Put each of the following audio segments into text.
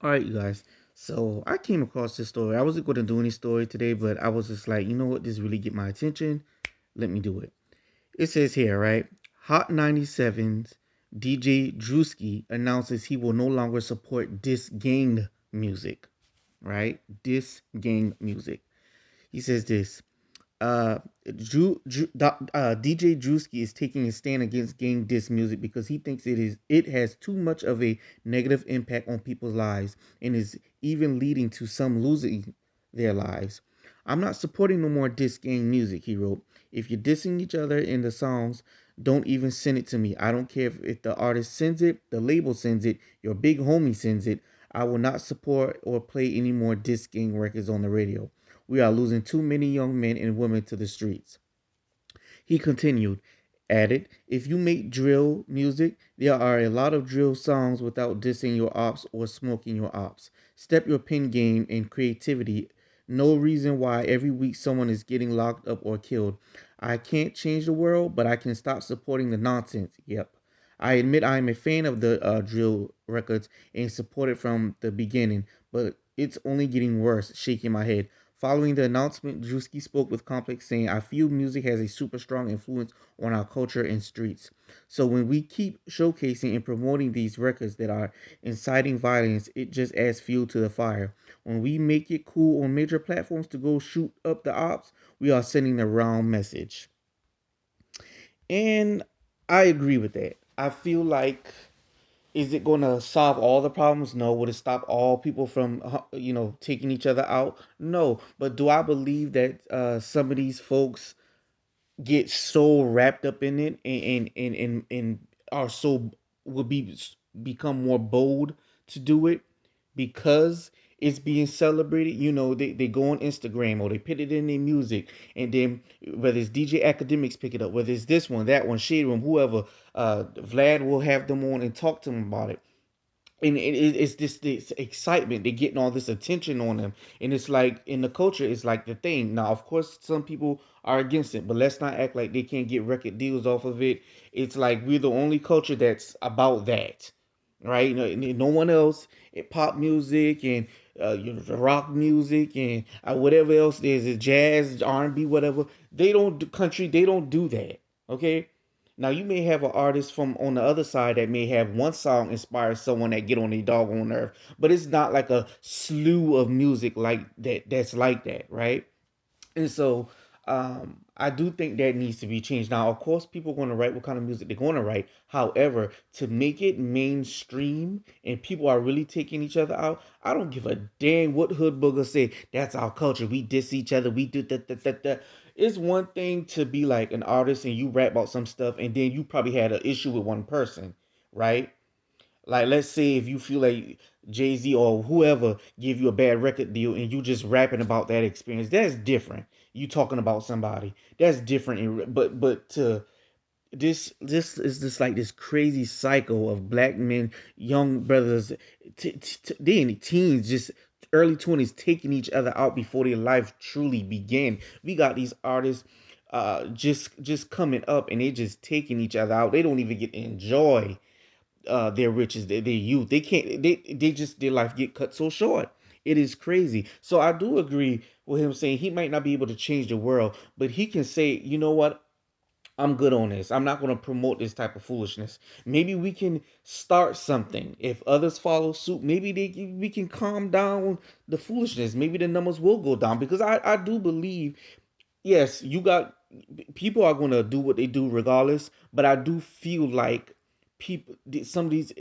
All right, you guys. So I came across this story. I wasn't going to do any story today, but I was just like, you know what? This really get my attention. Let me do it. It says here, right? Hot 97's DJ Drewski announces he will no longer support DISS gang music, right? DISS gang music. He says this. uh, DJ Drewski is taking a stand against gang diss music because he thinks it has too much of a negative impact on people's lives and is even leading to some losing their lives. I'm not supporting no more diss gang music, he wrote. If you're dissing each other in the songs, don't even send it to me. I don't care if the artist sends it, the label sends it, your big homie sends it. I will not support or play any more diss gang records on the radio. We are losing too many young men and women to the streets. He continued, added, if you make drill music, there are a lot of drill songs without dissing your ops or smoking your ops. Step your pen game and creativity. No reason why every week someone is getting locked up or killed. I can't change the world, but I can stop supporting the nonsense. Yep. I admit I am a fan of the drill records and support it from the beginning, but it's only getting worse, shaking my head. Following the announcement, Drewski spoke with Complex, saying, I feel music has a super strong influence on our culture and streets. So when we keep showcasing and promoting these records that are inciting violence, it just adds fuel to the fire. When we make it cool on major platforms to go shoot up the ops, we are sending the wrong message. And I agree with that. I feel like, is it going to solve all the problems? No. Would it stop all people from, taking each other out? No. But do I believe that some of these folks get so wrapped up in it and are so will become more bold to do it because it's being celebrated. They go on Instagram or they put it in their music, and then whether it's DJ Academics pick it up, whether it's this one, that one, Shade Room, whoever, Vlad will have them on and talk to them about it. And it's this excitement. They're getting all this attention on them, and it's like in the culture, it's like the thing. Now, of course, some people are against it, but let's not act like they can't get record deals off of it. It's like we're the only culture that's about that, right? No one else. Pop music and the rock music and whatever else there's, jazz, R&B, whatever. They don't do country. They don't do that. Okay. Now you may have an artist from on the other side that may have one song inspire someone that get on their doggone nerve, but it's not like a slew of music like that. That's like that, right? And so I do think that needs to be changed. Now, of course, people are going to write what kind of music they're going to write. However, to make it mainstream and people are really taking each other out, I don't give a damn what hood booger say. That's our culture. We diss each other. We do that. It's one thing to be like an artist and you rap about some stuff, and then you probably had an issue with one person, right? Like, let's say if you feel like Jay Z or whoever give you a bad record deal and you just rapping about that experience, that's different. You talking about somebody, that's different. But to this is just like this crazy cycle of black men, young brothers, they in the teens, just early 20s, taking each other out before their life truly began. We got these artists just coming up and they just taking each other out. They don't even get to enjoy their riches, their youth. They can't. They just their life get cut so short. It is crazy. So I do agree with him saying he might not be able to change the world, but he can say, you know what? I'm good on this. I'm not going to promote this type of foolishness. Maybe we can start something. If others follow suit, maybe we can calm down the foolishness. Maybe the numbers will go down because I do believe, yes, you got people are going to do what they do regardless, but I do feel like people, some of these,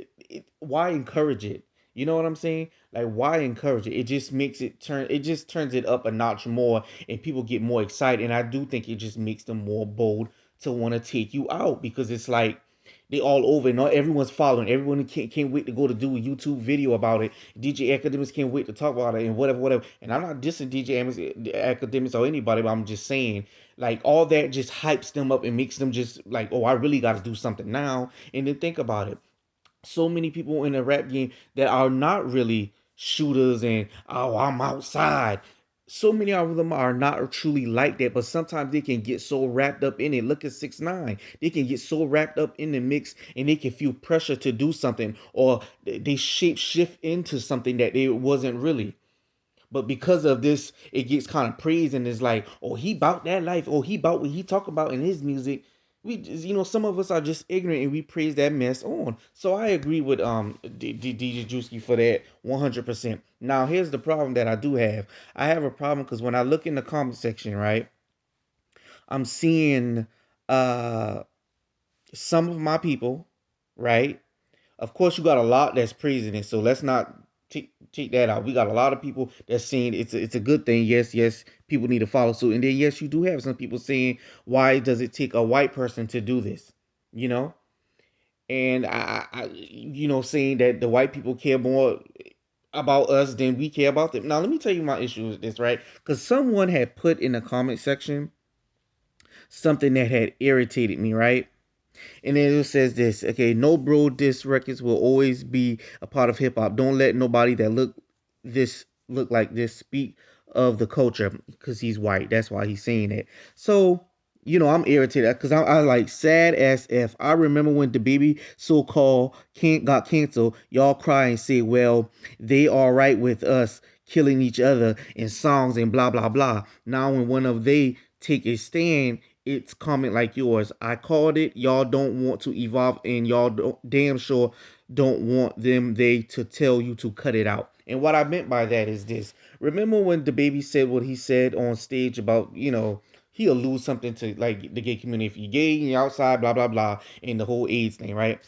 why encourage it? You know what I'm saying? Like, why encourage it? It just makes it just turns it up a notch more and people get more excited. And I do think it just makes them more bold to want to take you out because it's like they all over and everyone's following. Everyone can't wait to go to do a YouTube video about it. DJ Academics can't wait to talk about it and whatever. And I'm not dissing DJ Academics or anybody, but I'm just saying, like, all that just hypes them up and makes them just like, oh, I really got to do something now. And then think about it. So many people in the rap game that are not really shooters and, oh, I'm outside. so many of them are not truly like that, but sometimes they can get so wrapped up in it. Look at 6ix9ine. They can get so wrapped up in the mix and they can feel pressure to do something, or they shape shift into something that they wasn't really. But because of this, it gets kind of praised and it's like, oh, he about that life, or he about what he talk about in his music. We just, some of us are just ignorant and we praise that mess on. So I agree with DJ Drewski for that 100%. Now here's the problem that I do have. I have a problem because when I look in the comment section, right, I'm seeing uh some of my people, right? Of course, you got a lot that's praising it, so let's not take that out. We got a lot of people that's saying it's a good thing. Yes, yes, people need to follow suit, and then yes, you do have some people saying, why does it take a white person to do this? You know, and saying that the white people care more about us than we care about them. Now, let me tell you my issue with this, right? Because someone had put in the comment section something that had irritated me, right? And then it says this, okay, no bro diss records will always be a part of hip hop. Don't let nobody that look like this speak of the culture because he's white. That's why he's saying it. So, I'm irritated because I like sad as if. I remember when the baby so-called can't got canceled, y'all cry and say, well, they all right with us killing each other in songs and blah blah blah. Now when one of they take a stand, it's comment like yours. I called it. Y'all don't want to evolve, and y'all damn sure don't want they to tell you to cut it out. And what I meant by that is this. Remember when the baby said what he said on stage about, he'll lose something to like the gay community if you're gay and you're outside, blah blah blah, and the whole AIDS thing, right?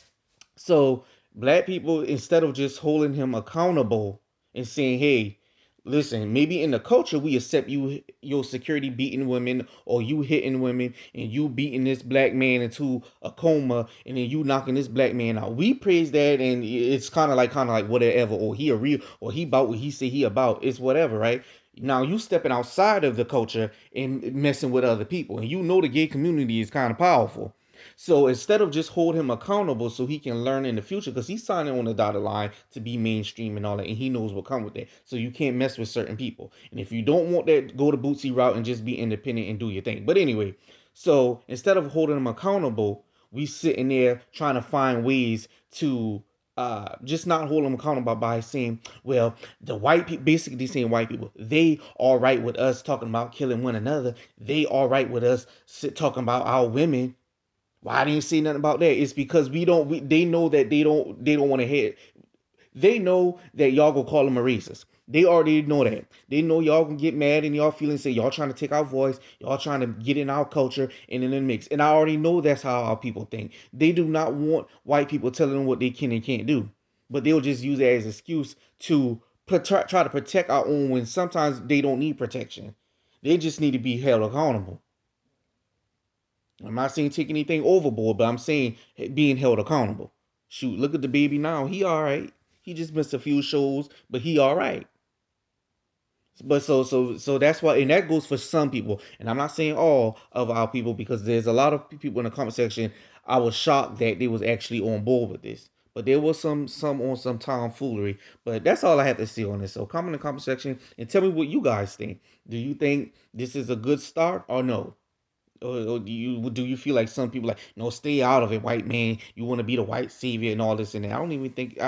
So black people, instead of just holding him accountable and saying, hey, listen, maybe in the culture we accept your security beating women, or you hitting women and you beating this black man into a coma and then you knocking this black man out. We praise that, and it's kind of like whatever, or he a real, or he about what he say he about. It's whatever, right? Now you stepping outside of the culture and messing with other people, and the gay community is kind of powerful. So instead of just hold him accountable so he can learn in the future, because he's signing on the dotted line to be mainstream and all that, and he knows what come with that. So you can't mess with certain people. And if you don't want that, go the Bootsy route and just be independent and do your thing. But anyway, so instead of holding him accountable, we sitting there trying to find ways to just not hold them accountable by saying, well, the white people, basically saying white people, they all right with us talking about killing one another. They all right with us talking about our women. Why didn't you say nothing about that? It's because they know that they don't want to hear it. They know that y'all gonna call them a racist. They already know that. They know y'all gonna get mad and y'all feeling say y'all trying to take our voice, y'all trying to get in our culture and in the mix. And I already know that's how our people think. They do not want white people telling them what they can and can't do. But they'll just use it as an excuse to try to protect our own when sometimes they don't need protection. They just need to be held accountable. I'm not saying take anything overboard, but I'm saying being held accountable. Shoot, look at the baby now. He all right. He just missed a few shows, but he all right. But so that's why, and that goes for some people. And I'm not saying all of our people, because there's a lot of people in the comment section. I was shocked that they was actually on board with this. But there was some on some tomfoolery. But that's all I have to say on this. So comment in the comment section and tell me what you guys think. Do you think this is a good start or no? Or do you feel like some people like, no, stay out of it, white man? You want to be the white savior and all this and that. I don't even think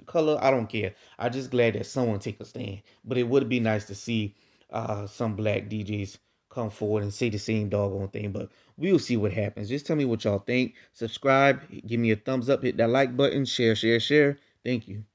color. I don't care. I just glad that someone take a stand. But it would be nice to see some black DJs come forward and say the same doggone thing. But we'll see what happens. Just tell me what y'all think. Subscribe. Give me a thumbs up. Hit that like button. Share. Thank you.